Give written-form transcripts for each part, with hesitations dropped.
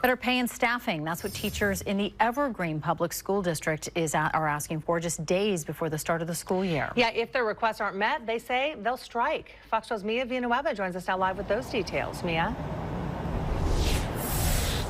Better pay and staffing. That's what teachers in the Evergreen Public School District are asking for just days before the start of the school year. Yeah, if their requests aren't met, they say they'll strike. Fox 12's Mia Villanueva joins us now live with those details. Mia?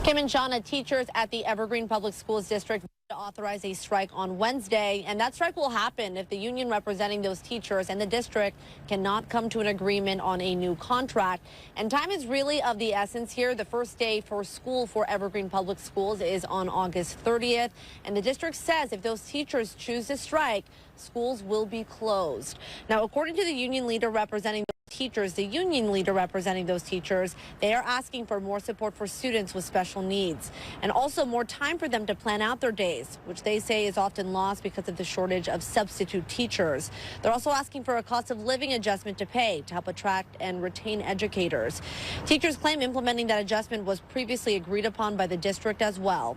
Kim and Shauna, teachers at the Evergreen Public Schools District to authorize a strike on Wednesday, and that strike will happen if the union representing those teachers and the district cannot come to an agreement on a new contract. And time is really of the essence here. The first day for school for Evergreen Public Schools is on August 30th, and the district says if those teachers choose to strike, schools will be closed. Now, according to the union leader representing the union leader representing those teachers, they are asking for more support for students with special needs and also more time for them to plan out their days, which they say is often lost because of the shortage of substitute teachers. They're also asking for a cost of living adjustment to pay to help attract and retain educators. Teachers claim implementing that adjustment was previously agreed upon by the district as well.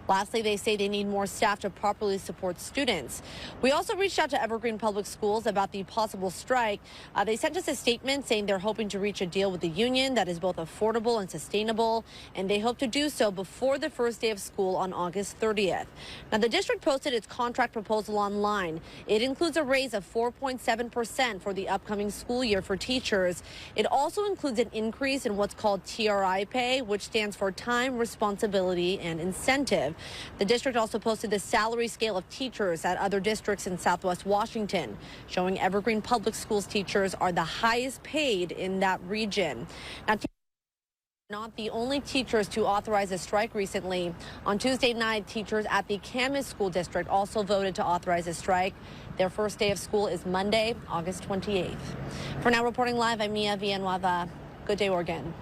Lastly, they say they need more staff to properly support students. We also reached out to Evergreen Public Schools about the possible strike. They sent us a statement saying they're hoping to reach a deal with the union that is both affordable and sustainable, and they hope to do so before the first day of school on August 30th. Now, the district posted its contract proposal online. It includes a raise of 4.7% for the upcoming school year for teachers. It also includes an increase in what's called TRI pay, which stands for time, responsibility, and incentive. The district also posted the salary scale of teachers at other districts in Southwest Washington, showing Evergreen Public Schools teachers are the highest paid in that region. Now, not the only teachers to authorize a strike recently. On Tuesday night, teachers at the Camas School District also voted to authorize a strike. Their first day of school is Monday, August 28th. For now, reporting live, I'm Mia Villanueva. Good day, Oregon.